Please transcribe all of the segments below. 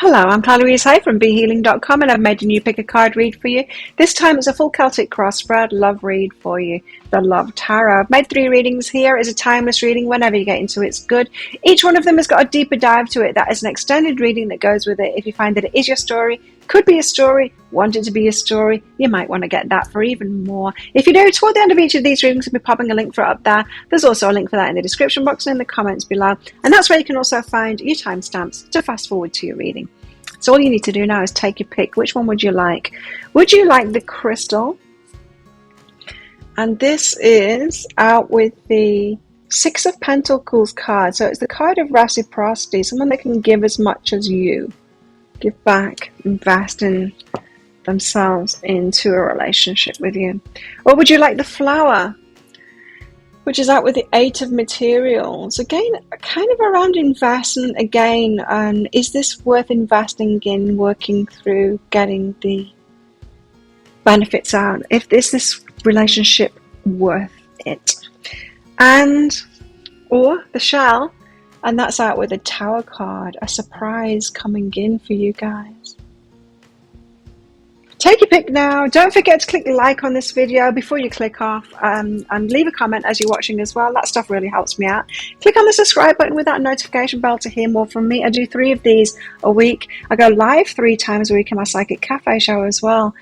Hello, I'm Louise Hay from BeHealing.com, and I've made a new pick a card read for you. This time it's a full Celtic cross spread love read for you, the Love Tarot. I've made 3 readings here. It's a timeless reading. Whenever you get into it, it's good. Each one of them has got a deeper dive to it. That is an extended reading that goes with it. If you find that it is your story, could be a story, want it to be a story, you might want to get that for even more. If you do, toward the end of each of these readings, I'll be popping a link for it up there. There's also a link for that in the description box and in the comments below. And that's where you can also find your timestamps to fast forward to your reading. So all you need to do now is take your pick. Which one would you like? Would you like the crystal? And this is out with the Six of Pentacles card. So it's the card of reciprocity, someone that can give as much as you. Give back, invest in themselves into a relationship with you. Or would you like the flower, which is out with the Eight of Materials? Again, kind of around investment again. And is this worth investing in, working through, getting the benefits out? Is this relationship worth it? Or the shell. And that's out with a Tower card, a surprise coming in for you guys. Take your pick now. Don't forget to click like on this video before you click off, and leave a comment as you're watching as well. That stuff really helps me out. Click on the subscribe button with that notification bell to hear more from me. I do 3 of these a week. I go live 3 times a week in my Psychic Cafe show as well,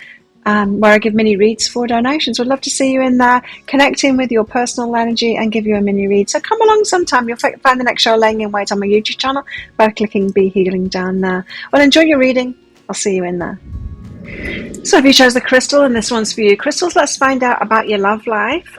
where I give mini reads for donations. Would love to see you in there, connecting with your personal energy and give you a mini read. So come along sometime. You'll find the next show laying in wait on my YouTube channel by clicking Be Healing down there. Well, enjoy your reading. I'll see you in there. So if you chose the crystal, and this one's for you. Crystals, let's find out about your love life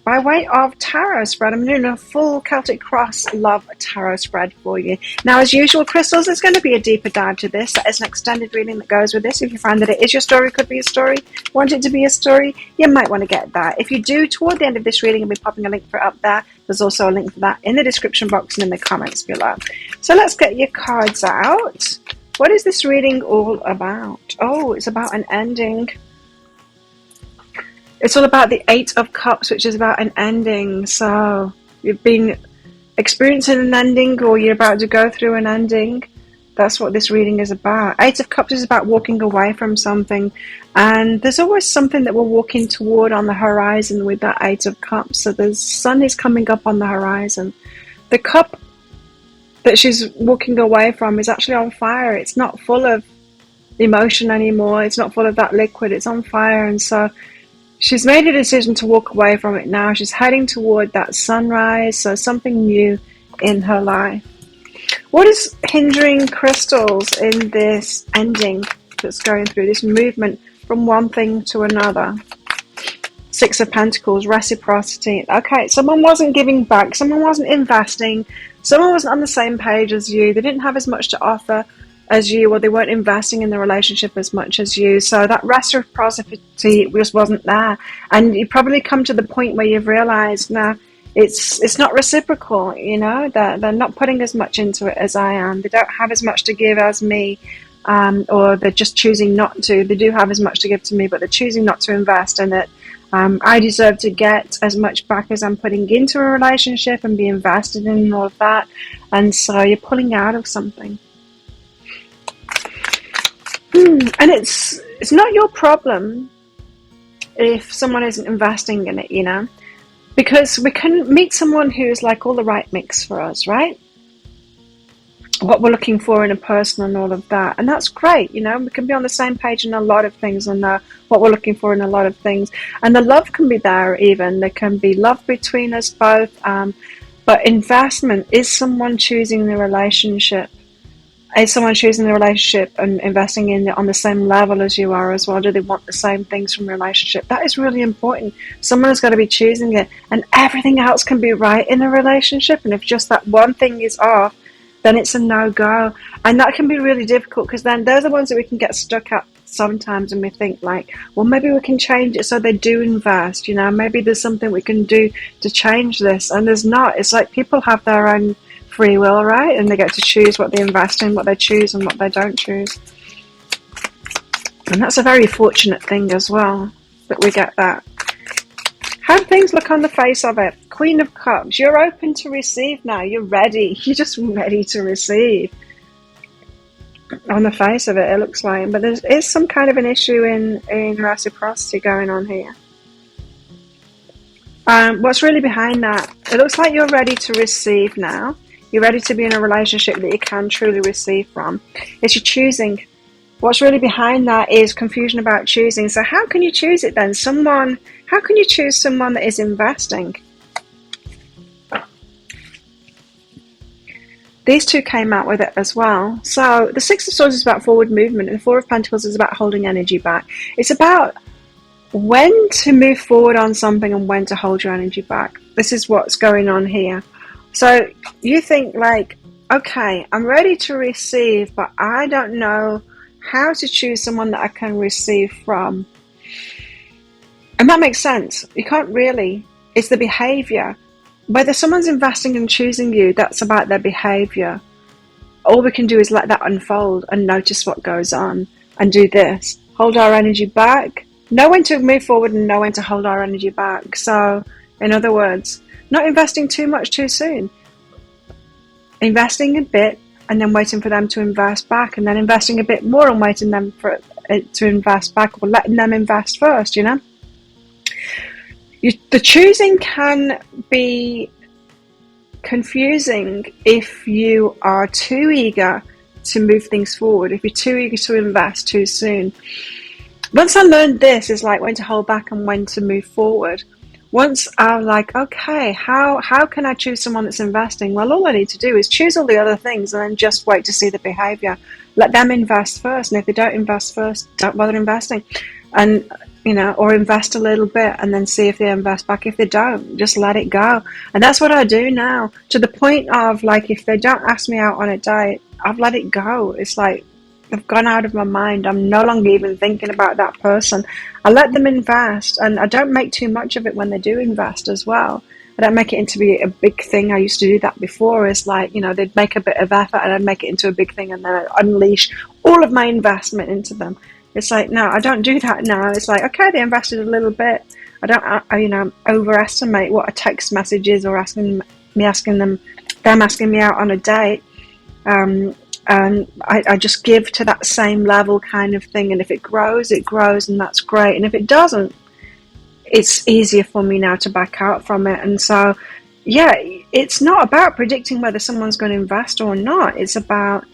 by way of tarot spread. I'm doing a full Celtic Cross love tarot spread for you. Now, as usual, crystals, there's going to be a deeper dive to this. That is an extended reading that goes with this. If you find that it is your story, could be a story, want it to be a story, you might want to get that. If you do, toward the end of this reading, I'll be popping a link for it up there. There's also a link for that in the description box and in the comments below. So let's get your cards out. What is this reading all about? Oh, it's about an ending. It's all about the Eight of Cups, which is about an ending. So you've been experiencing an ending, or you're about to go through an ending. That's what this reading is about. Eight of Cups is about walking away from something. And there's always something that we're walking toward on the horizon with that Eight of Cups. So the sun is coming up on the horizon. The cup that she's walking away from is actually on fire. It's not full of emotion anymore. It's not full of that liquid. It's on fire. And so she's made a decision to walk away from it now. She's heading toward that sunrise, so something new in her life. What is hindering crystals in this ending that's going through, this movement from one thing to another? Six of Pentacles, reciprocity. Okay, someone wasn't giving back. Someone wasn't investing. Someone wasn't on the same page as you. They didn't have as much to offer as you, or they weren't investing in the relationship as much as you. So that reciprocity just wasn't there. And you probably come to the point where you've realized, now it's not reciprocal, you know, they're not putting as much into it as I am. They don't have as much to give as me, or they're just choosing not to. They do have as much to give to me, but they're choosing not to invest in it. I deserve to get as much back as I'm putting into a relationship and be invested in and all of that. And so you're pulling out of something. And it's not your problem if someone isn't investing in it, you know, because we can meet someone who's like all the right mix for us, right? What we're looking for in a person and all of that. And that's great, you know, we can be on the same page in a lot of things and know what we're looking for in a lot of things. And the love can be there even. There can be love between us both. But investment, is someone choosing the relationship? Is someone choosing the relationship and investing in it on the same level as you are as well? Do they want the same things from a relationship? That is really important. Someone's got to be choosing it. And everything else can be right in a relationship. And if just that one thing is off, then it's a no-go. And that can be really difficult, because then they're the ones that we can get stuck at sometimes, and we think like, well, maybe we can change it so they do invest, you know, maybe there's something we can do to change this. And there's not. It's like people have their own free will, right? And they get to choose what they invest in, what they choose and what they don't choose. And that's a very fortunate thing as well, that we get that. How do things look on the face of it? Queen of Cups. You're open to receive now. You're ready. You're just ready to receive. on the face of it, it looks like. But there is some kind of an issue in reciprocity going on here. What's really behind that? It looks like you're ready to receive now. You're ready to be in a relationship that you can truly receive from. It's your choosing. What's really behind that is confusion about choosing. So how can you choose it then? How can you choose someone that is investing? These two came out with it as well. So the Six of Swords is about forward movement, and the Four of Pentacles is about holding energy back. It's about when to move forward on something and when to hold your energy back. This is what's going on here. So you think like, okay, I'm ready to receive, but I don't know how to choose someone that I can receive from. And that makes sense. You can't really. It's the behavior. Whether someone's investing and choosing you, that's about their behavior. All we can do is let that unfold and notice what goes on and do this. Hold our energy back. Know when to move forward and know when to hold our energy back. So, in other words, not investing too much too soon. Investing a bit and then waiting for them to invest back, and then investing a bit more and waiting them for it to invest back, or letting them invest first, you know? The choosing can be confusing if you are too eager to move things forward, if you're too eager to invest too soon. Once I learned this, is like when to hold back and when to move forward. Once I was like, okay, how can I choose someone that's investing? Well, all I need to do is choose all the other things and then just wait to see the behavior. Let them invest first, and if they don't invest first, don't bother investing. And, you know, or invest a little bit and then see if they invest back. If they don't, just let it go. And that's what I do now, to the point of, like, if they don't ask me out on a date, I've let it go. It's like, I've gone out of my mind. I'm no longer even thinking about that person. I let them invest, and I don't make too much of it when they do invest as well. I don't make it into be a big thing. I used to do that before. It's like, you know, they'd make a bit of effort and I'd make it into a big thing, and then I'd unleash all of my investment into them. It's like, no, I don't do that now. It's like, okay, they invested a little bit. I don't, overestimate what a text message is, or them asking me out on a date. And I just give to that same level kind of thing. And if it grows, it grows, and that's great. And if it doesn't, it's easier for me now to back out from it. And so, yeah, it's not about predicting whether someone's going to invest or not. It's about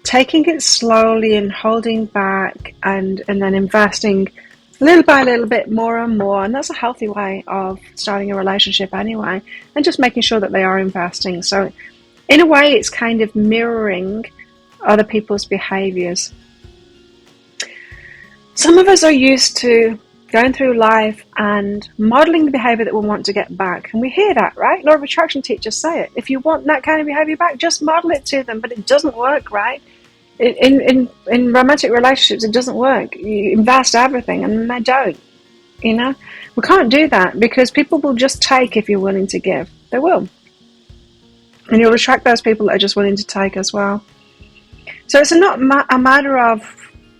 taking it slowly and holding back, and then investing little by little bit, more and more. And that's a healthy way of starting a relationship anyway, and just making sure that they are investing. So in a way, it's kind of mirroring other people's behaviors. Some of us are used to going through life and modeling the behavior that we want to get back. And we hear that, right? Law of attraction teachers say it. If you want that kind of behavior back, just model it to them. But it doesn't work, right? In romantic relationships, it doesn't work. You invest everything and then they don't. You know? We can't do that, because people will just take if you're willing to give. They will. And you'll attract those people that are just willing to take as well. So it's not a matter of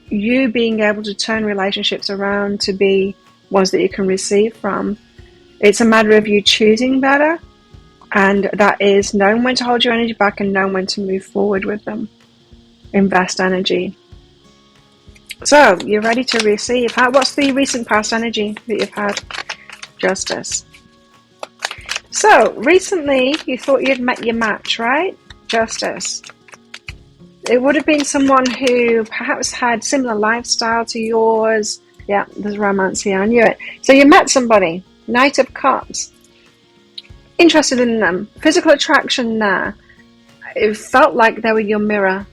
you being able to turn relationships around to be ones that you can receive from. It's a matter of you choosing better, and that is knowing when to hold your energy back and knowing when to move forward with them. Invest energy. So you're ready to receive. What's the recent past energy that you've had? Justice. So, recently you thought you'd met your match, right? Justice. It would have been someone who perhaps had similar lifestyle to yours. Yeah, there's romance here, I knew it. So you met somebody, Knight of Cups. Interested in them. Physical attraction there. It felt like they were your mirror.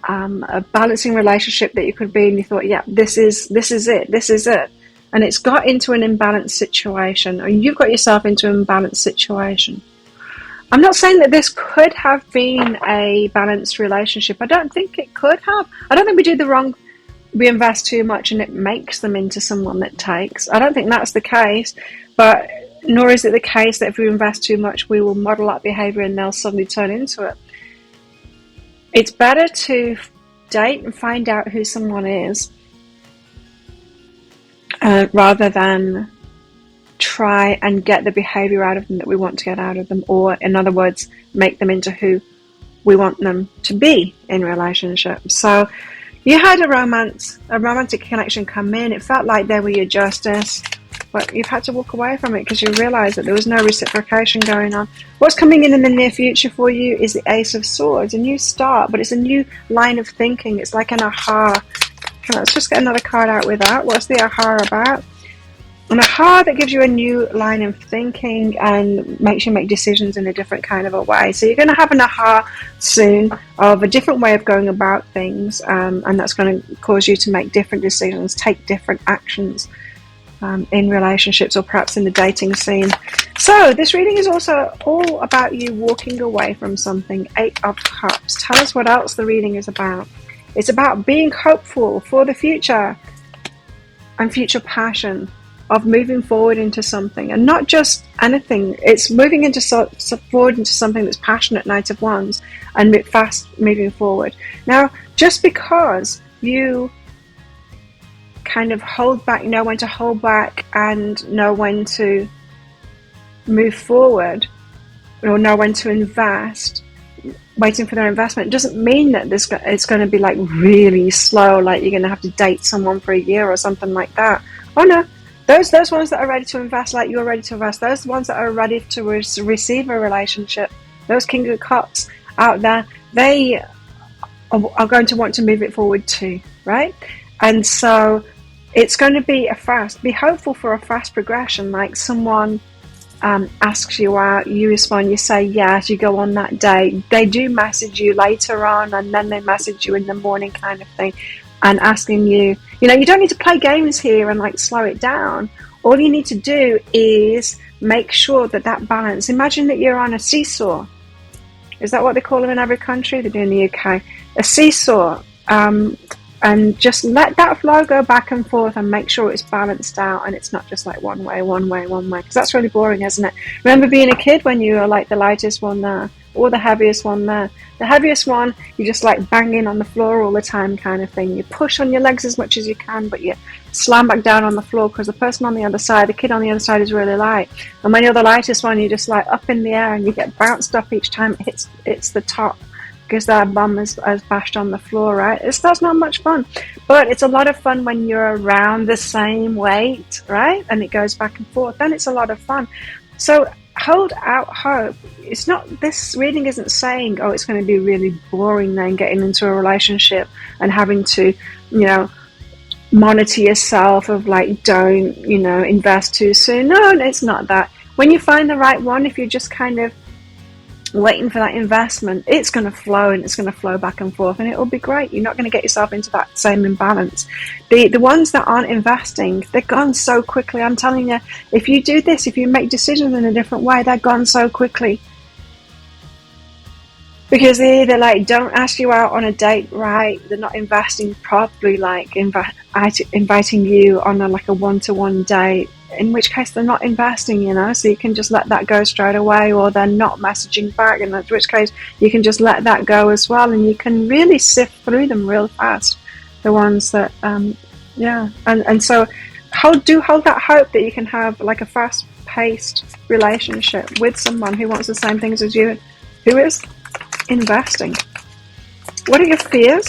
A balancing relationship that you could be, and you thought, yeah, this is it. And it's got into an imbalanced situation, or you've got yourself into an imbalanced situation. I'm not saying that this could have been a balanced relationship. I don't think it could have. I don't think we do the wrong. We invest too much and it makes them into someone that takes. I don't think that's the case, but nor is it the case that if we invest too much, we will model that behavior and they'll suddenly turn into it. It's better to date and find out who someone is, rather than try and get the behavior out of them that we want to get out of them, or in other words, make them into who we want them to be in relationships. So you had a romantic connection come in. It felt like they were your justice, but you've had to walk away from it because you realised that there was no reciprocation going on. What's coming in the near future for you is the Ace of Swords, a new start, but it's a new line of thinking. It's like an aha. Let's just get another card out with that. What's the aha about? An aha that gives you a new line of thinking and makes you make decisions in a different kind of a way. So you're going to have an aha soon of a different way of going about things, and that's going to cause you to make different decisions, take different actions in relationships or perhaps in the dating scene. So this reading is also all about you walking away from something. 8 of Cups. Tell us what else the reading is about. It's about being hopeful for the future and future passion of moving forward into something, and not just anything. It's moving into forward into something that's passionate, Knight of Wands, and fast moving forward. Now, just because you kind of hold back, know when to hold back and know when to move forward, or know when to invest, waiting for their investment, doesn't mean that it's going to be like really slow, like you're going to have to date someone for a year or something like that. Oh no. Those ones that are ready to invest, like you're ready to invest, those ones that are ready to receive a relationship, those King of Cups out there, they are going to want to move it forward too, right? And so it's going to be be hopeful for a fast progression, like someone asks you out, you respond, you say yes, you go on that date, they do message you later on, and then they message you in the morning kind of thing, and asking you, you don't need to play games here and like slow it down. All you need to do is make sure that balance. Imagine that you're on a seesaw. Is that what they call them in every country? They do in the UK. A seesaw. And just let that flow go back and forth and make sure it's balanced out and it's not just like one way. Because that's really boring, isn't it? Remember being a kid when you were like the lightest one there or the heaviest one there? The heaviest one, you just like banging on the floor all the time kind of thing. You push on your legs as much as you can, but you slam back down on the floor because the person on the other side, the kid on the other side, is really light. And when you're the lightest one, you're just like up in the air and you get bounced up each time it hits the top, because their bum is bashed on the floor, right? That's not much fun. But it's a lot of fun when you're around the same weight, right? And it goes back and forth. Then it's a lot of fun. So hold out hope. This reading isn't saying, oh, it's going to be really boring then getting into a relationship and having to, monitor yourself of like, don't, invest too soon. No, it's not that. When you find the right one, if you're just kind of waiting for that investment, it's going to flow, and it's going to flow back and forth, and it will be great. You're not going to get yourself into that same imbalance. The ones that aren't investing, they're gone so quickly. I'm telling you, if you do this, if you make decisions in a different way, they're gone so quickly. Because they either like don't ask you out on a date right, they're not investing properly, like inviting you on a one-to-one date, in which case they're not investing, so you can just let that go straight away, or they're not messaging back, in which case you can just let that go as well, and you can really sift through them real fast, the ones that and so hold that hope that you can have like a fast-paced relationship with someone who wants the same things as you, who is investing. What are your fears?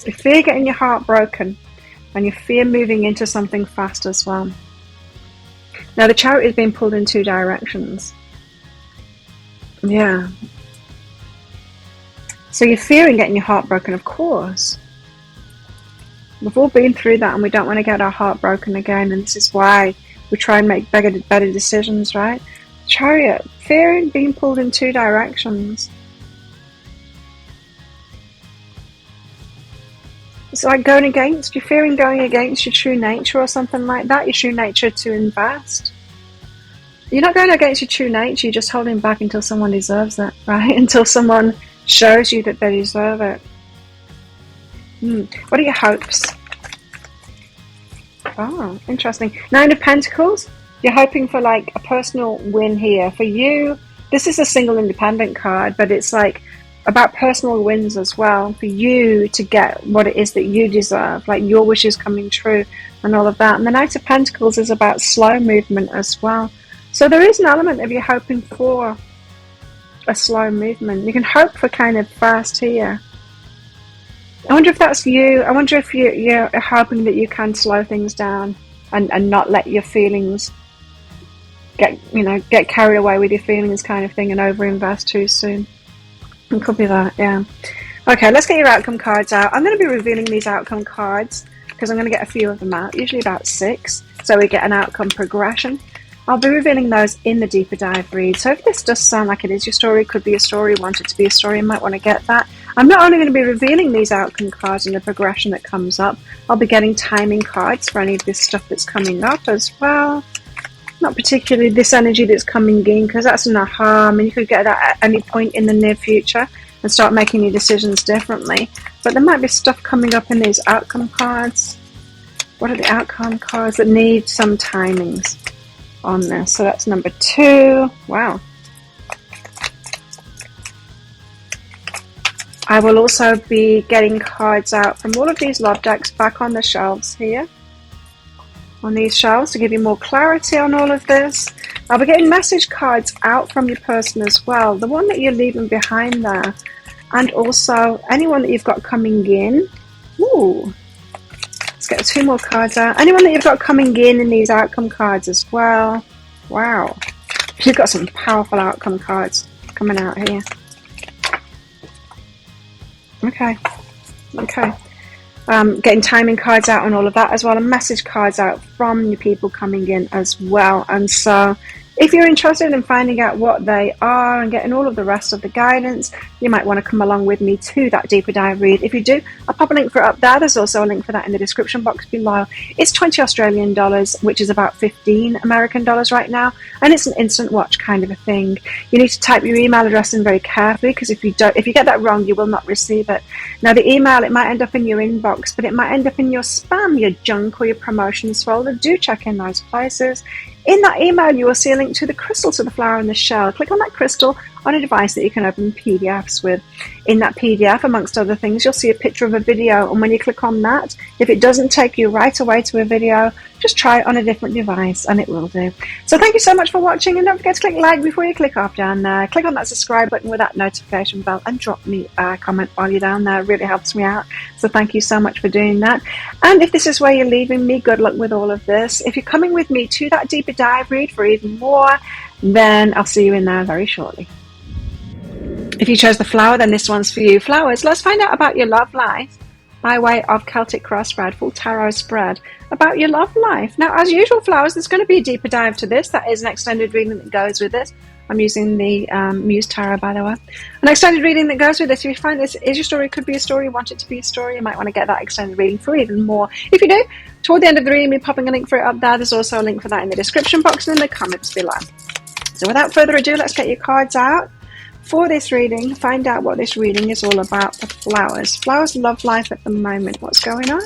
You fear getting your heart broken, and you fear moving into something fast as well. Now the Chariot is being pulled in 2 directions. Yeah. So you're fearing getting your heart broken, of course. We've all been through that, and we don't want to get our heart broken again, and this is why we try and make better decisions, right? Chariot, fearing being pulled in 2 directions. It's like you're fearing going against your true nature or something like that, your true nature to invest. You're not going against your true nature, you're just holding back until someone deserves it, right? Until someone shows you that they deserve it. What are your hopes? Oh, interesting. 9 of Pentacles, you're hoping for like a personal win here. For you, this is a single independent card, but it's like about personal wins as well, for you to get what it is that you deserve, like your wishes coming true and all of that. And the Knight of Pentacles is about slow movement as well. So there is an element of you hoping for a slow movement. You can hope for kind of fast here. I wonder if that's you. I wonder if you're hoping that you can slow things down and not let your feelings get carried away with your feelings kind of thing and overinvest too soon. It could be that, yeah. Okay, let's get your outcome cards out. I'm going to be revealing these outcome cards because I'm going to get a few of them out, usually about 6, so we get an outcome progression. I'll be revealing those in the deeper dive read. So if this does sound like it is your story, could be a story, want it to be a story, you might want to get that. I'm not only going to be revealing these outcome cards and the progression that comes up, I'll be getting timing cards for any of this stuff that's coming up as well. Not particularly this energy that's coming in, because that's an aha. I mean, you could get that at any point in the near future and start making your decisions differently. But there might be stuff coming up in these outcome cards. What are the outcome cards that need some timings on this? So that's number 2. Wow. I will also be getting cards out from all of these love decks back on the shelves here. On these shelves to give you more clarity on all of this. I'll be getting message cards out from your person as well. The one that you're leaving behind there. And also anyone that you've got coming in. Ooh. Let's get 2 more cards out. Anyone that you've got coming in these outcome cards as well. Wow. You've got some powerful outcome cards coming out here. Okay. Okay. Getting timing cards out on all of that as well, and message cards out from your people coming in as well. And so if you're interested in finding out what they are and getting all of the rest of the guidance, you might want to come along with me to that deeper dive read. If you do, I'll pop a link for it up there. There's also a link for that in the description box below. It's 20 Australian dollars, which is about 15 American dollars right now, and it's an instant watch kind of a thing. You need to type your email address in very carefully, because if you get that wrong, you will not receive it. Now the email, it might end up in your inbox, but it might end up in your spam, your junk, or your promotions folder. Do check in those places. In that email, you will see a link to the crystal, to the flower and the shell. Click on that crystal on a device that you can open PDFs with. In that PDF, amongst other things, you'll see a picture of a video, and when you click on that, if it doesn't take you right away to a video, just try it on a different device and it will do. So thank you so much for watching, and don't forget to click like before you click off down there. Click on that subscribe button with that notification bell and drop me a comment while you're down there. It really helps me out. So thank you so much for doing that. And if this is where you're leaving me, good luck with all of this. If you're coming with me to that deeper dive read for even more, then I'll see you in there very shortly. If you chose the flower, then this one's for you. Flowers, let's find out about your love life by way of Celtic Cross spread, full tarot spread about your love life. Now, as usual, flowers, there's going to be a deeper dive to this. That is an extended reading that goes with this. I'm using the Muse Tarot, by the way. An extended reading that goes with this. If you find this is your story, could be a story, you want it to be a story, you might want to get that extended reading for even more. If you do, toward the end of the reading, we'll be popping a link for it up there. There's also a link for that in the description box and in the comments below. So without further ado, let's get your cards out for this reading. Find out what this reading is all about for flowers. Flowers' love life at the moment. What's going on?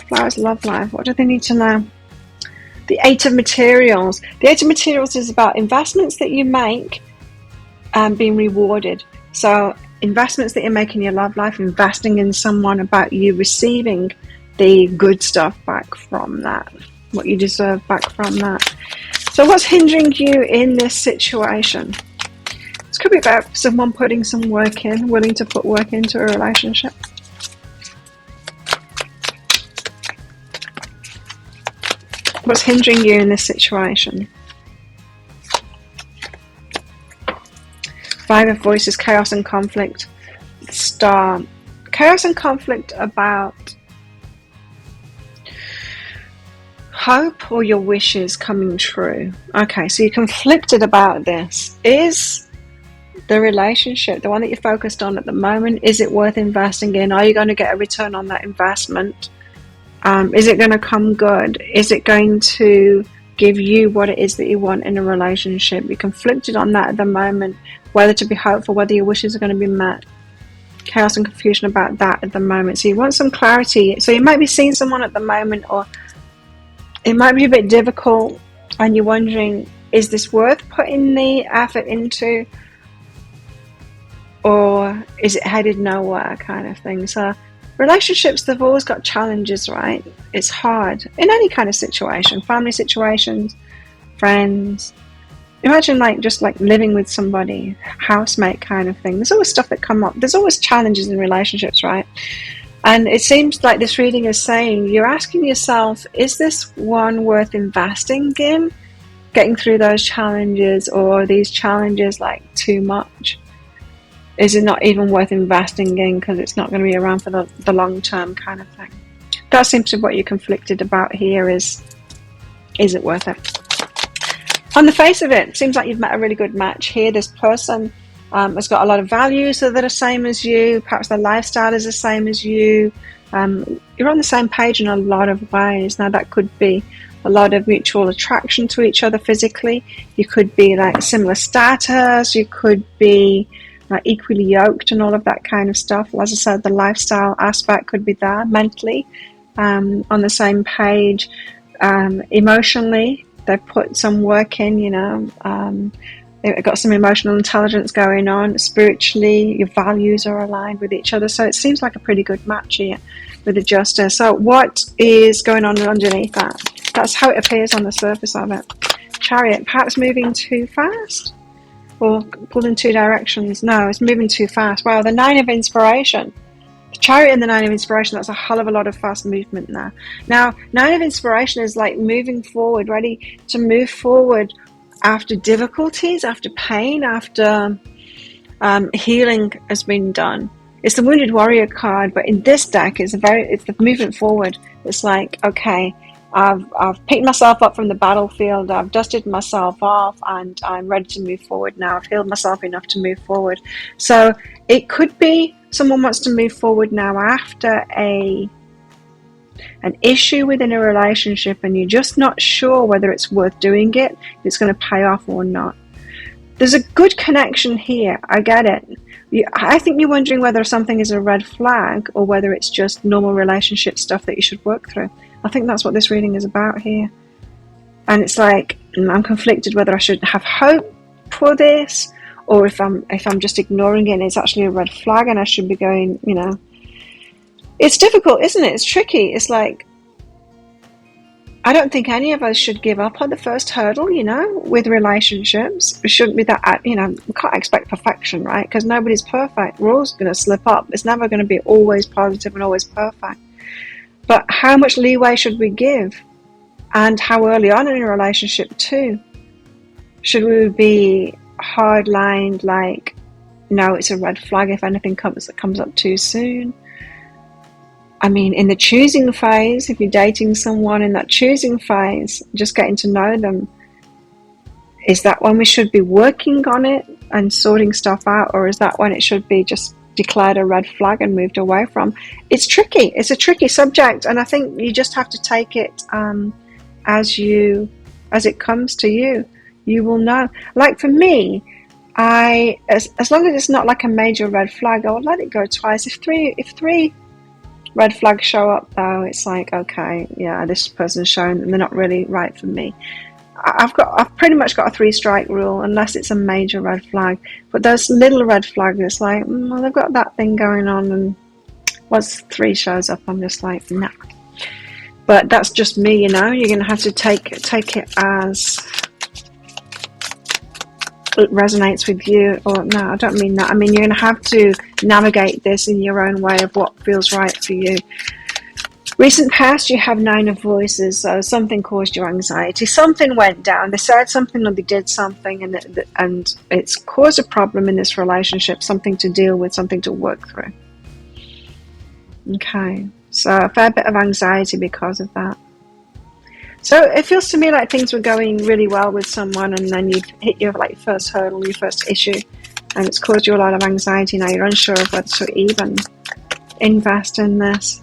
Flowers' love life. What do they need to know? The 8 of Materials. The 8 of Materials is about investments that you make and being rewarded. So investments that you make in your love life, investing in someone, about you receiving the good stuff back from that, what you deserve back from that. So what's hindering you in this situation? This could be about someone putting some work in, willing to put work into a relationship. What's hindering you in this situation? 5 of Voices, chaos and conflict. Star. Chaos and conflict about hope or your wishes coming true. Okay, so you're conflicted about this. Is the relationship, the one that you're focused on at the moment, is it worth investing in? Are you going to get a return on that investment? Is it going to come good? Is it going to give you what it is that you want in a relationship? You're conflicted on that at the moment, whether to be hopeful, whether your wishes are going to be met. Chaos and confusion about that at the moment. So you want some clarity. So you might be seeing someone at the moment, or it might be a bit difficult, and you're wondering, is this worth putting the effort into, or is it headed nowhere kind of thing? So relationships, they've always got challenges, right? It's hard in any kind of situation, family situations, friends, imagine like just like living with somebody, housemate kind of thing. There's always stuff that come up. There's always challenges in relationships, right? And it seems like this reading is saying, you're asking yourself, is this one worth investing in, getting through those challenges, or are these challenges like too much? Is it not even worth investing in because it's not going to be around for the long term kind of thing? That seems to be what you're conflicted about here. Is it worth it? On the face of it, seems like you've met a really good match here. This person has got a lot of values that are the same as you. Perhaps their lifestyle is the same as you. You're on the same page in a lot of ways. Now, that could be a lot of mutual attraction to each other physically. You could be like similar status. You could be equally yoked and all of that kind of stuff. As I said, the lifestyle aspect could be there. Mentally, on the same page. Emotionally, they've put some work in, they've got some emotional intelligence going on. Spiritually, your values are aligned with each other. So it seems like a pretty good match here with the Justice. So what is going on underneath that? That's how it appears on the surface of it. Chariot, perhaps moving too fast? Or pulled in two directions? No, it's moving too fast. Wow, the Nine of Inspiration. The Chariot and the Nine of Inspiration, that's a hell of a lot of fast movement there. Now, Nine of Inspiration is like moving forward, ready to move forward after difficulties, after pain, after healing has been done. It's the Wounded Warrior card, but in this deck, it's the movement forward. It's like, okay, I've picked myself up from the battlefield, I've dusted myself off, and I'm ready to move forward now. I've healed myself enough to move forward. So it could be someone wants to move forward now after an issue within a relationship, and you're just not sure whether it's worth doing it, if it's going to pay off or not. There's a good connection here. I get it. I think you're wondering whether something is a red flag or whether it's just normal relationship stuff that you should work through. I think that's what this reading is about here. And it's like, I'm conflicted whether I should have hope for this, or if I'm just ignoring it and it's actually a red flag and I should be going, It's difficult, isn't it? It's tricky. It's like, I don't think any of us should give up on the first hurdle, with relationships. It shouldn't be that, we can't expect perfection, right? Because nobody's perfect. We're always going to slip up. It's never going to be always positive and always perfect. But how much leeway should we give? And how early on in a relationship too? Should we be hard-lined, like, no, it's a red flag if anything comes up too soon? I mean, in the choosing phase, if you're dating someone in that choosing phase, just getting to know them, is that when we should be working on it and sorting stuff out, or is that when it should be just declared a red flag and moved away from? It's tricky. It's a tricky subject, and I think you just have to take it as it comes to you. You will know. Like for me, as long as it's not like a major red flag, I will let it go twice. If three red flags show up, though, it's like, okay, yeah, this person's showing and they're not really right for me. I've pretty much got a 3-strike rule unless it's a major red flag. But those little red flags, it's like, well, they've got that thing going on, and once 3 shows up, I'm just like, nah. But that's just me, You're going to have to take it as it resonates with you. Or no, I don't mean that. I mean, you're going to have to navigate this in your own way of what feels right for you. Recent past, you have 9 of Voices, so something caused you anxiety. Something went down. They said something or they did something, and it's caused a problem in this relationship, something to deal with, something to work through. Okay, so a fair bit of anxiety because of that. So it feels to me like things were going really well with someone, and then you've hit your first hurdle, your first issue, and it's caused you a lot of anxiety. Now you're unsure of whether to even invest in this.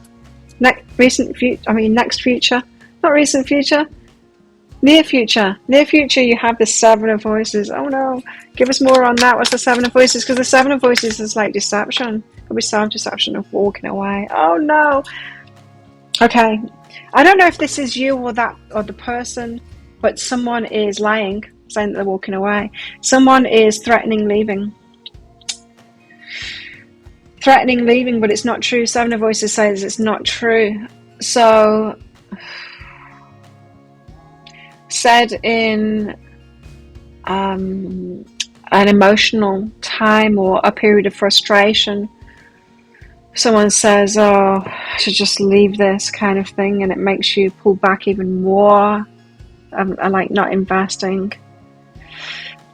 Next future, not recent future, near future. Near future, you have the 7 of Voices. Oh no, give us more on that. What's the 7 of Voices? Because the 7 of Voices is like deception. It could be self-deception of walking away. Oh no. Okay, I don't know if this is you or the person, but someone is lying, saying that they're walking away. Someone is threatening leaving, but it's not true. 7 of Voices says it's not true. So, said in an emotional time or a period of frustration. Someone says, oh, I should just leave this kind of thing, and it makes you pull back even more. I like not investing.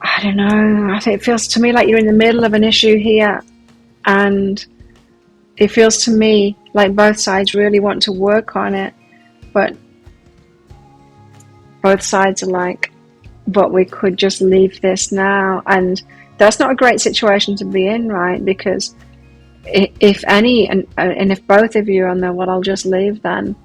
I don't know. I think it feels to me like you're in the middle of an issue here, and it feels to me like both sides really want to work on it, but both sides are like, but we could just leave this now. And that's not a great situation to be in, right? Because if any, and if both of you are on there, well, I'll just leave then.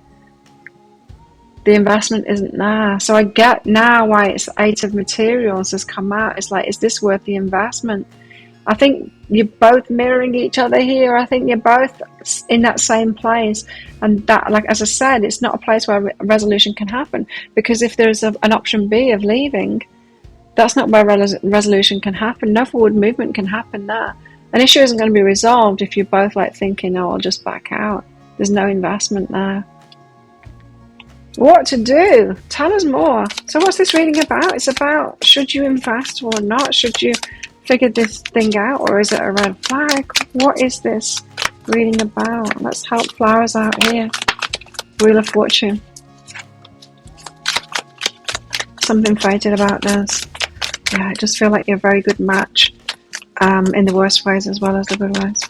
The investment isn't there. So I get now why it's 8 of materials has come out. It's like, is this worth the investment? I think you're both mirroring each other here. I think you're both in that same place. And that, like, as I said, it's not a place where a resolution can happen. Because if there's an option B of leaving, that's not where resolution can happen. No forward movement can happen there. An issue isn't going to be resolved if you're both like thinking, oh, I'll just back out. There's no investment there. What to do? Tell us more. So what's this reading about? It's about, should you invest or not? Should you figure this thing out, or is it a red flag? What is this reading about? Let's help flowers out here. Wheel of Fortune. Something fated about this. Yeah, I just feel like you're a very good match, in the worst ways as well as the good ways.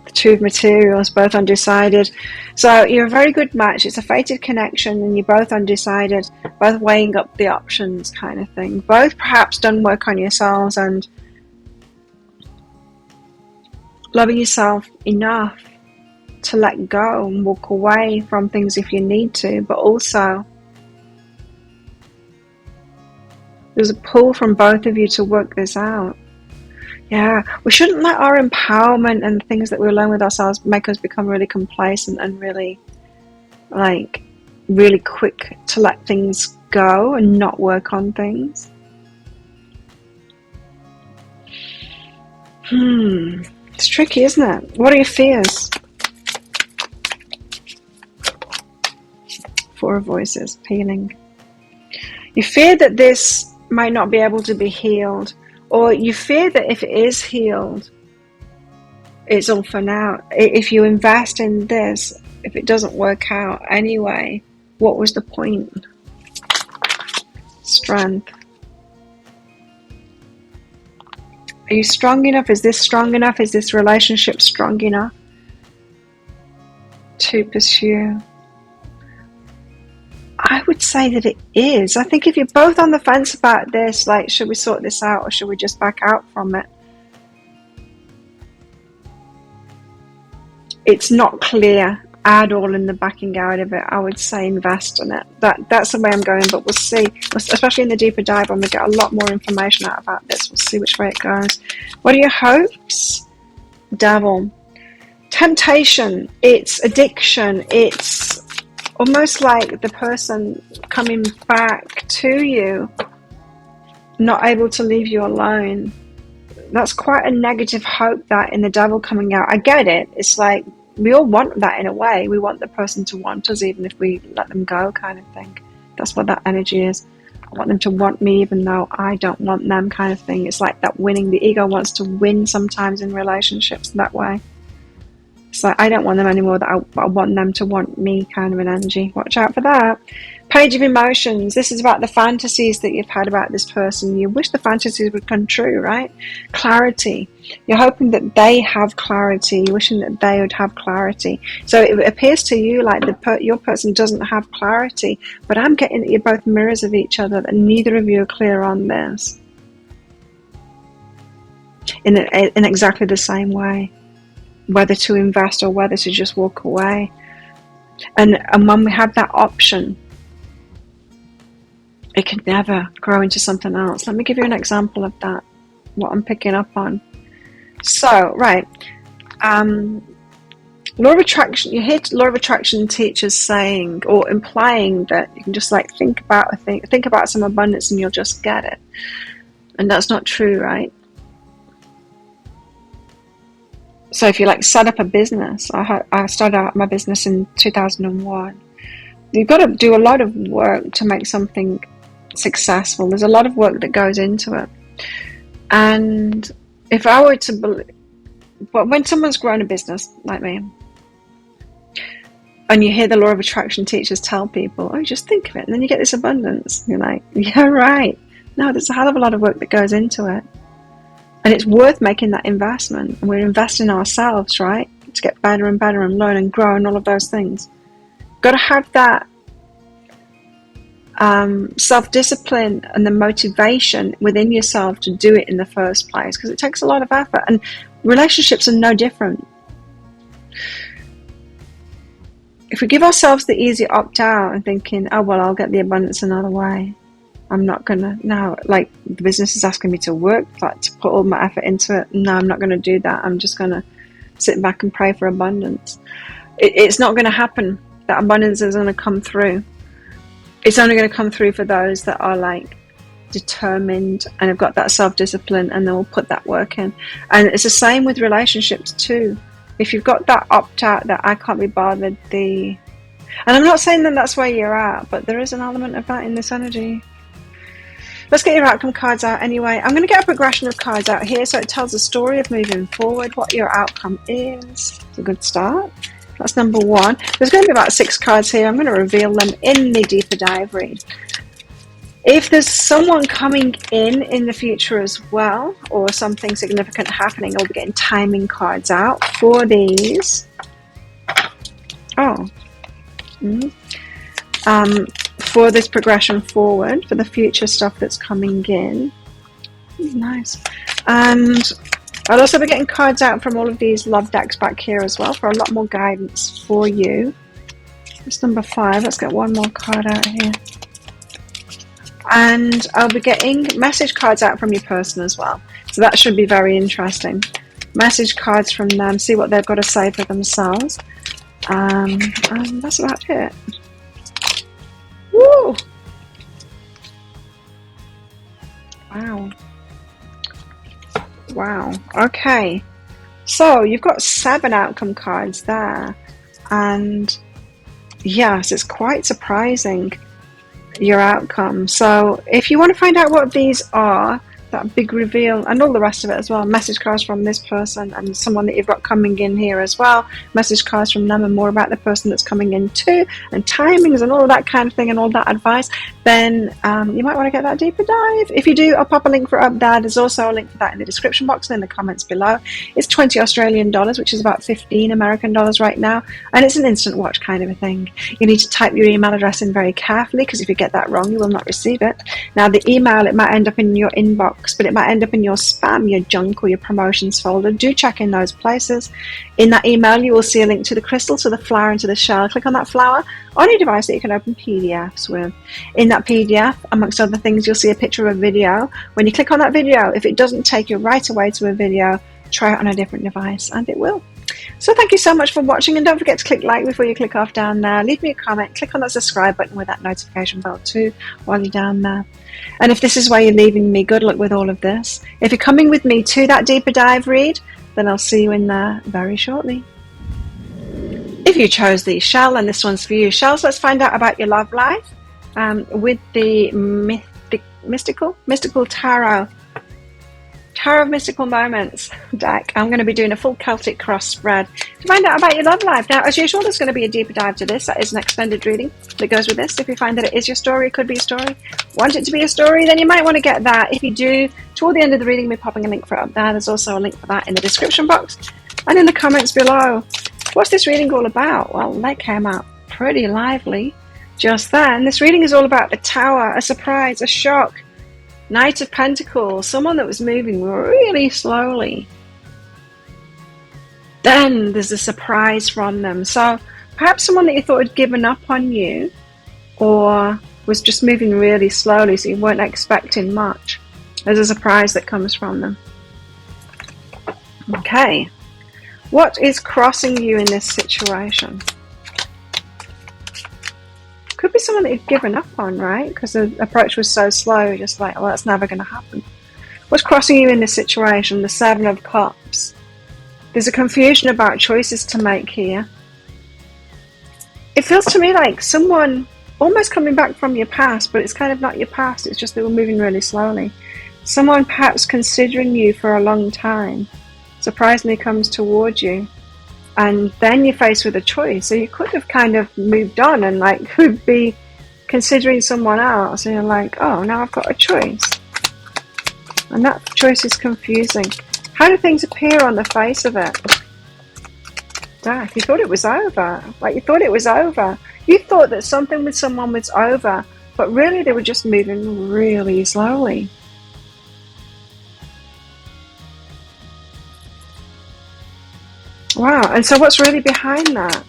The 2 of materials, both undecided. So you're a very good match. It's a fated connection, and you're both undecided, both weighing up the options kind of thing. Both perhaps done work on yourselves and loving yourself enough to let go and walk away from things if you need to, but also there's a pull from both of you to work this out. Yeah, we shouldn't let our empowerment and things that we learn with ourselves make us become really complacent and really quick to let things go and not work on things. It's tricky, isn't it? What are your fears? 4 of Voices, healing. You fear that this might not be able to be healed, or you fear that if it is healed, it's all for now. If you invest in this, if it doesn't work out anyway, what was the point? Strength. Are you strong enough? Is this strong enough? Is this relationship strong enough to pursue? I would say that it is. I think if you're both on the fence about this, like, should we sort this out or should we just back out from it? It's not clear at all in the backing out of it. I would say invest in it. That's the way I'm going, but we'll see. Especially in the deeper dive, when we get a lot more information out about this, we'll see which way it goes. What are your hopes? Devil. Temptation. It's addiction. It's almost like the person coming back to you, not able to leave you alone. That's quite a negative hope, that in the devil coming out. I get it. It's like we all want that in a way. We want the person to want us even if we let them go, kind of thing. That's what that energy is. I want them to want me even though I don't want them, kind of thing. It's like that winning. The ego wants to win sometimes in relationships that way. It's like, I don't want them anymore, that I want them to want me, kind of an energy. Watch out for that. Page of Emotions. This is about the fantasies that you've had about this person. You wish the fantasies would come true, right? Clarity. You're hoping that they have clarity. You're wishing that they would have clarity. So it appears to you like your person doesn't have clarity, but I'm getting that you're both mirrors of each other, that neither of you are clear on this in exactly the same way, whether to invest or whether to just walk away. And when we have that option, it can never grow into something else. Let me give you an example of that, what I'm picking up on. So, right, law of attraction. You hear law of attraction teachers saying or implying that you can just like think about some abundance and you'll just get it, and that's not true, right? So if you like set up a business, I started out my business in 2001. You've got to do a lot of work to make something successful. There's a lot of work that goes into it. And if I were to believe, but when someone's grown a business like me, and you hear the law of attraction teachers tell people, oh, just think of it, and then you get this abundance. You're like, yeah, right. No, there's a hell of a lot of work that goes into it. And it's worth making that investment. And we're investing in ourselves, right? To get better and better and learn and grow and all of those things. Got to have that self-discipline and the motivation within yourself to do it in the first place, because it takes a lot of effort. And relationships are no different. If we give ourselves the easy opt-out and thinking, oh, well, I'll get the abundance another way. I'm not going to, no, like the business is asking me to work, like to put all my effort into it. No, I'm not going to do that. I'm just going to sit back and pray for abundance. It's not going to happen. That abundance is going to come through. It's only going to come through for those that are like determined and have got that self-discipline, and they'll put that work in. And it's the same with relationships too. If you've got that opt-out, that I can't be bothered, and I'm not saying that that's where you're at, but there is an element of that in this energy. Let's get your outcome cards out anyway. I'm going to get a progression of cards out here so it tells a story of moving forward, what your outcome is. It's a good start. That's number one. There's going to be about 6 cards here. I'm going to reveal them in the deeper dive read. If there's someone coming in the future as well, or something significant happening, I'll be getting timing cards out for these. Oh. For this progression forward, for the future stuff that's coming in. Nice. And I'll also be getting cards out from all of these love decks back here as well for a lot more guidance for you. That's number 5. Let's get one more card out here. And I'll be getting message cards out from your person as well. So that should be very interesting. Message cards from them, see what they've got to say for themselves. And that's about it. Woo! Wow. Wow. Okay. So you've got 7 outcome cards there. And yes, it's quite surprising, your outcome. So if you want to find out what these are, that big reveal and all the rest of it as well, message cards from this person and someone that you've got coming in here as well, message cards from them and more about the person that's coming in too, and timings and all of that kind of thing and all that advice, then you might want to get that deeper dive. If you do, I'll pop a link for it up there. There's also a link for that in the description box and in the comments below. It's 20 Australian dollars, which is about 15 American dollars right now, and it's an instant watch kind of a thing. You need to type your email address in very carefully, because if you get that wrong, you will not receive it. Now the email, it might end up in your inbox, but it might end up in your spam, your junk, or your promotions folder. Do check in those places. In that email, you will see a link to the crystal, to the flower, and to the shell. Click on that flower on your device that you can open PDFs with. In that PDF, amongst other things, you'll see a picture of a video. When you click on that video, if it doesn't take you right away to a video, try it on a different device, and it will. So thank you so much for watching, and don't forget to click like before you click off down there. Leave me a comment, click on that subscribe button with that notification bell too while you're down there. And if this is why you're leaving me, good luck with all of this. If you're coming with me to that deeper dive read, then I'll see you in there very shortly. If you chose the shell, then this one's for you. Shells, let's find out about your love life with the mystical tarot of Mystical Moments deck. I'm going to be doing a full Celtic cross spread to find out about your love life. Now, as usual, there's going to be a deeper dive to this. That is an extended reading that goes with this. If you find that it is your story, it could be a story. Want it to be a story, then you might want to get that. If you do, toward the end of the reading, we're popping a link for it up there. There's also a link for that in the description box and in the comments below. What's this reading all about? Well, that came out pretty lively just then. This reading is all about the Tower, a surprise, a shock. Knight of Pentacles, someone that was moving really slowly. Then there's a surprise from them. So perhaps someone that you thought had given up on you, or was just moving really slowly, so you weren't expecting much. There's a surprise that comes from them. Okay. What is crossing you in this situation? Could be someone that you've given up on, right? Because the approach was so slow, just like, well, that's never going to happen. What's crossing you in this situation? The 7 of Cups. There's a confusion about choices to make here. It feels to me like someone almost coming back from your past, but it's kind of not your past. It's just they were moving really slowly. Someone perhaps considering you for a long time surprisingly comes towards you, and then you're faced with a choice. So you could have kind of moved on and like could be considering someone else, and you're like, oh, now I've got a choice. And that choice is confusing. How do things appear on the face of it? Dad, you thought it was over. Like you thought it was over. You thought that something with someone was over, but really they were just moving really slowly. Wow, and so what's really behind that?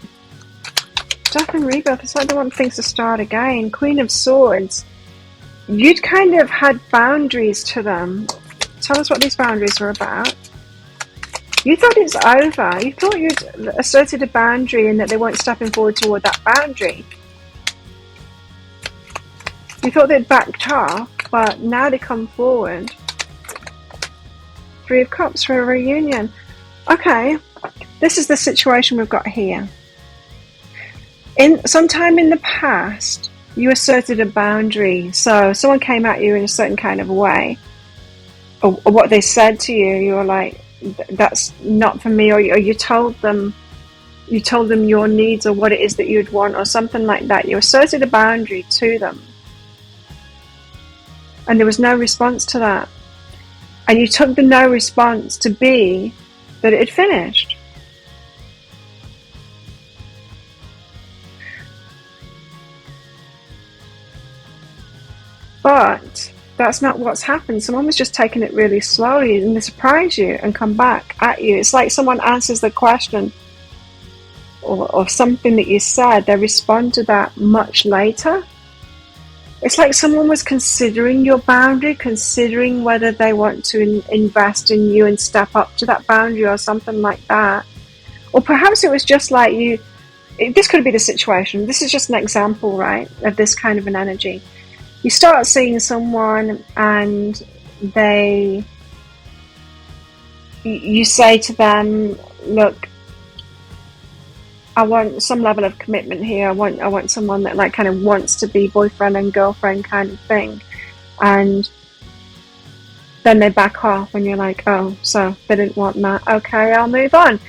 Death and rebirth, it's like they want things to start again. Queen of Swords. You'd kind of had boundaries to them. Tell us what these boundaries were about. You thought it's over. You thought you'd asserted a boundary and that they weren't stepping forward toward that boundary. You thought they'd backed off, but now they come forward. Three of Cups for a reunion. Okay, this is the situation we've got here. Sometime in the past, you asserted a boundary. So someone came at you in a certain kind of way, or what they said to you, you were like, that's not for me, or you told them your needs or what it is that you'd want or something like that. You asserted a boundary to them, and there was no response to that, and you took the no response to be that it had finished. But that's not what's happened. Someone was just taking it really slowly, and they surprise you and come back at you. It's like someone answers the question or something that you said, they respond to that much later. It's like someone was considering your boundary, considering whether they want to invest in you and step up to that boundary or something like that. Or perhaps it was just like you, this could be the situation. This is just an example, right, of this kind of an energy. You start seeing someone and you say to them, look, I want some level of commitment here. I want someone that like kind of wants to be boyfriend and girlfriend kind of thing. And then they back off and you're like, oh, so they didn't want that. Okay, I'll move on.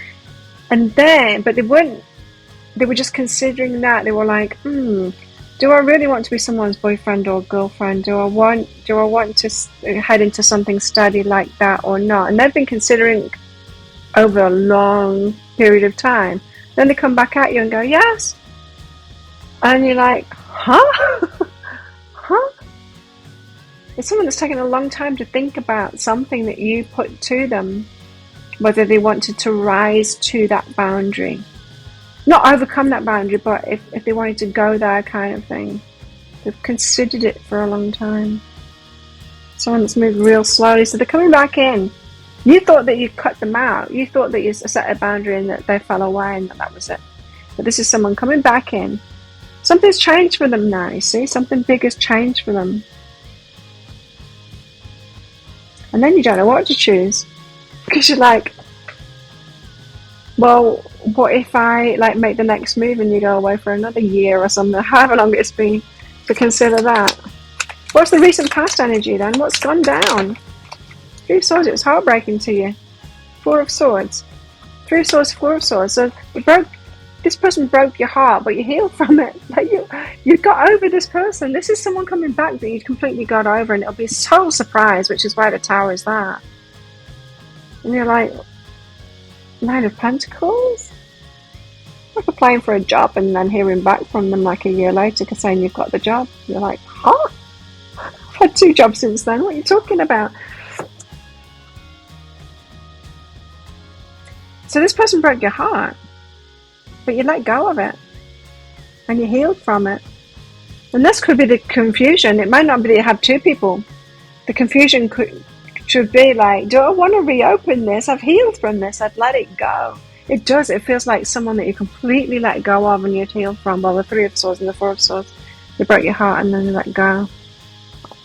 And then, but they were just considering that. They were like, do I really want to be someone's boyfriend or girlfriend? Do I want to head into something steady like that or not? And they've been considering over a long period of time. Then they come back at you and go, yes. And you're like, huh? Huh? It's someone that's taken a long time to think about something that you put to them, whether they wanted to rise to that boundary. Not overcome that boundary, but if they wanted to go there kind of thing. They've considered it for a long time. Someone that's moved real slowly, so they're coming back in. You thought that you cut them out. You thought that you set a boundary and that they fell away and that was it. But this is someone coming back in. Something's changed for them now, you see? Something big has changed for them. And then you don't know what to choose. Because you're like, well, what if I like make the next move and you go away for another year or something, however long it's been to consider that? What's the recent past energy then? What's gone down? Three of Swords, it was heartbreaking to you. Four of Swords. Three of Swords, Four of Swords. So this person broke your heart, but you healed from it. Like you got over this person. This is someone coming back that you completely got over, and it'll be so surprised, which is why the Tower is there. And you're like, Nine of Pentacles? Like applying for a job and then hearing back from them like a year later saying you've got the job. You're like, huh? I've had 2 jobs since then. What are you talking about? So this person broke your heart, but you let go of it and you healed from it. And this could be the confusion. It might not be that you have 2 people. The confusion should be like, do I want to reopen this? I've healed from this. I've let it go. It does. It feels like someone that you completely let go of and you'd healed from. Well, the Three of Swords and the Four of Swords, they broke your heart and then you let go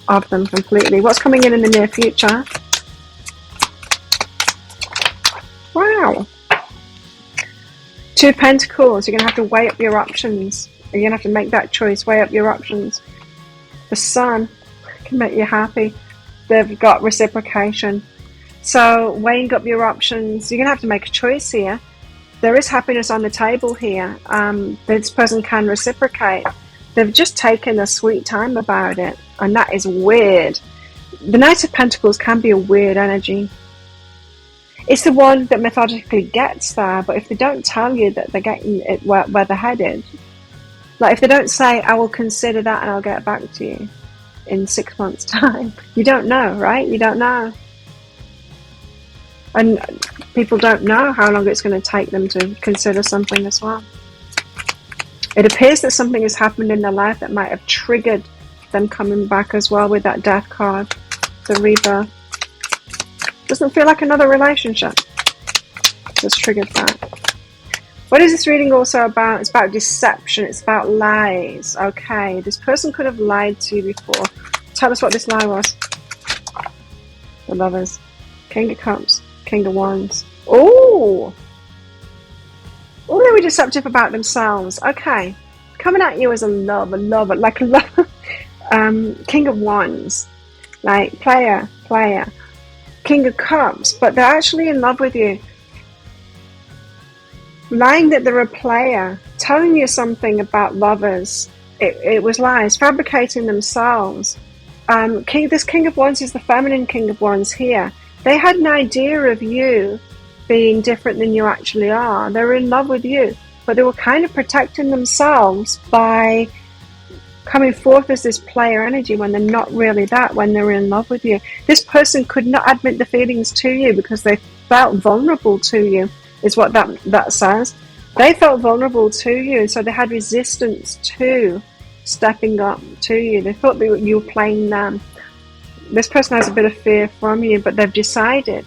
of them completely. What's coming in the near future? Wow. 2 of Pentacles. You're going to have to weigh up your options. You're going to have to make that choice, weigh up your options. The Sun can make you happy. They've got reciprocation. So weighing up your options, you're going to have to make a choice here. There is happiness on the table here. This person can reciprocate. They've just taken a sweet time about it, and that is weird. The Knight of Pentacles can be a weird energy. It's the one that methodically gets there, but if they don't tell you that they're getting it where they're headed, like if they don't say, I will consider that and I'll get back to you in 6 months' time, you don't know, right? You don't know. And people don't know how long it's going to take them to consider something as well. It appears that something has happened in their life that might have triggered them coming back as well with that Death card, the Rebirth. Doesn't feel like another relationship. Just triggered that. What is this reading also about? It's about deception. It's about lies. Okay, this person could have lied to you before. Tell us what this lie was. The Lovers. King of Cups. King of Wands. Oh! Oh, they were deceptive about themselves. Okay. Coming at you as a lover, like a lover. King of Wands. Like, player. King of Cups, but they're actually in love with you. Lying that they're a player, telling you something about lovers. It was lies, fabricating themselves. This King of Wands is the feminine King of Wands here. They had an idea of you being different than you actually are. They were in love with you, but they were kind of protecting themselves by coming forth as this player energy when they're not really that, when they're in love with you. This person could not admit the feelings to you because they felt vulnerable to you, is what that says. They felt vulnerable to you, and so they had resistance to stepping up to you. They thought that you were playing them. This person has a bit of fear from you, but they've decided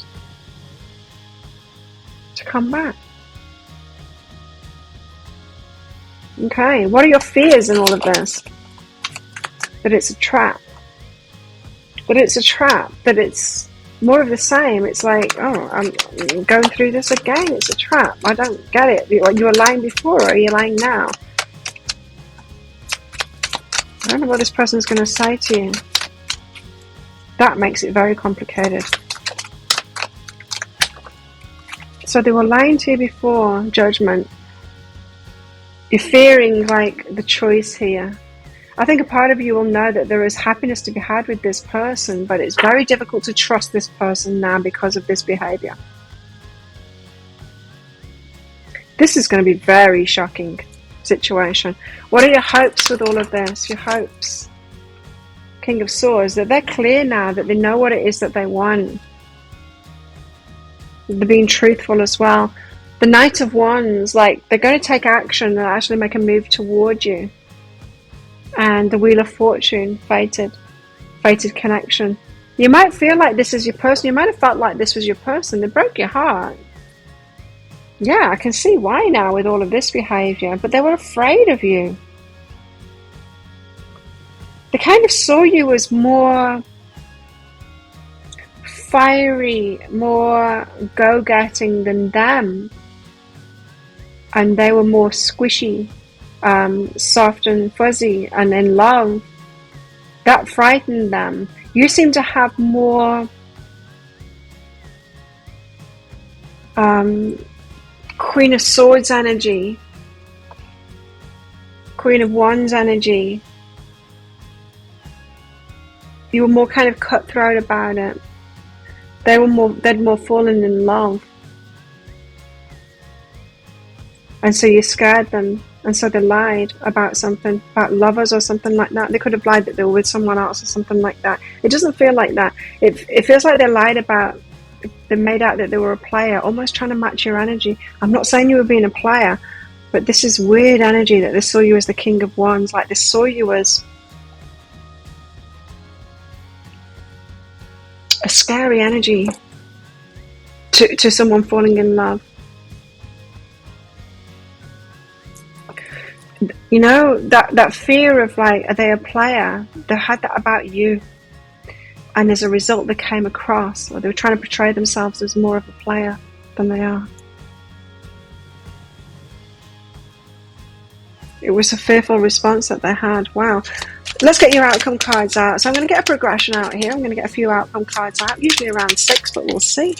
to come back. Okay, what are your fears in all of this? That it's a trap. That it's more of the same. It's like, oh, I'm going through this again. It's a trap. I don't get it. You were lying before, or are you lying now? I don't know what this person's going to say to you. That makes it very complicated. So they were lying to you before, Judgment. You're fearing like the choice here. I think a part of you will know that there is happiness to be had with this person, but it's very difficult to trust this person now because of this behavior. This is going to be a very shocking situation. What are your hopes with all of this? Your hopes. King of Swords, that they're clear now, that they know what it is that they want. They're being truthful as well. The Knight of Wands, like they're going to take action and actually make a move toward you. And the Wheel of Fortune, fated connection. You might feel like this is your person. You might have felt like this was your person. They broke your heart. Yeah, I can see why now with all of this behavior. But they were afraid of you. They kind of saw you as more fiery, more go-getting than them. And they were more squishy. Soft and fuzzy and in love. That frightened them. You seem to have more Queen of Swords energy, Queen of Wands energy. You were more kind of cutthroat about it. They'd more fallen in love. And so you scared them. And so they lied about something, about lovers or something like that. They could have lied that they were with someone else or something like that. It doesn't feel like that. It feels like they lied about, they made out that they were a player, almost trying to match your energy. I'm not saying you were being a player, but this is weird energy that they saw you as the King of Wands. Like they saw you as a scary energy to someone falling in love. You know, that fear of like, are they a player? They had that about you. And as a result, they came across, or they were trying to portray themselves as more of a player than they are. It was a fearful response that they had. Wow. Let's get your outcome cards out. So I'm going to get a progression out here. I'm going to get a few outcome cards out, usually around 6, but we'll see.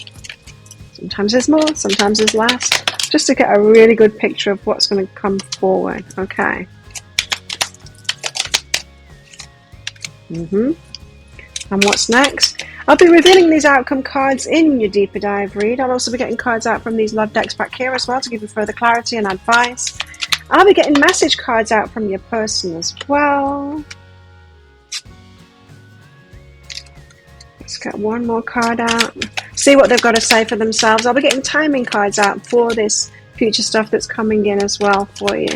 Sometimes there's more, sometimes there's less. Just to get a really good picture of what's going to come forward. Okay. And what's next? I'll be revealing these outcome cards in your deeper dive read. I'll also be getting cards out from these love decks back here as well to give you further clarity and advice. I'll be getting message cards out from your person as well. Let's get one more card out. See what they've got to say for themselves. I'll be getting timing cards out for this future stuff that's coming in as well for you.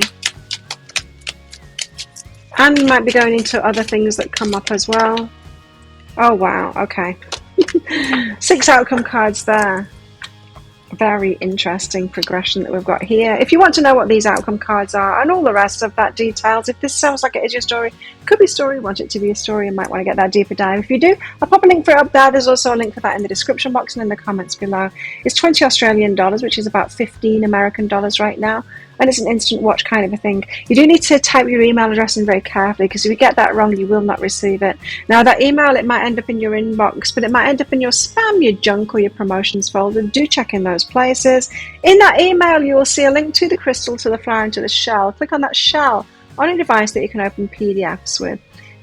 And we might be going into other things that come up as well. Oh wow, okay. 6 outcome cards there. Very interesting progression that we've got here. If you want to know what these outcome cards are and all the rest of that details, if this sounds like it is your story, could be a story, want it to be a story, you might want to get that deeper dive. If you do, I'll pop a link for it up there. There's also a link for that in the description box and in the comments below. It's 20 Australian dollars, which is about 15 American dollars right now. And it's an instant watch kind of a thing. You do need to type your email address in very carefully, because if you get that wrong, you will not receive it. Now, that email, it might end up in your inbox, but it might end up in your spam, your junk, or your promotions folder. Do check in those places. In that email, you will see a link to the crystal, to the flower, and to the shell. Click on that shell on a device that you can open PDFs with.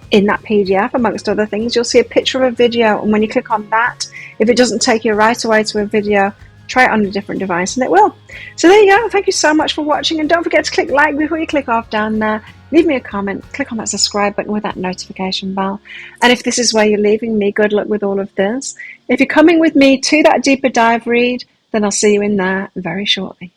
In that PDF, amongst other things, you'll see a picture of a video, and when you click on that, if it doesn't take you right away to a video, try it on a different device and it will. So there you go. Thank you so much for watching, and don't forget to click like before you click off down there. Leave me a comment, click on that subscribe button with that notification bell. And if this is where you're leaving me, good luck with all of this. If you're coming with me to that deeper dive read, then I'll see you in there very shortly.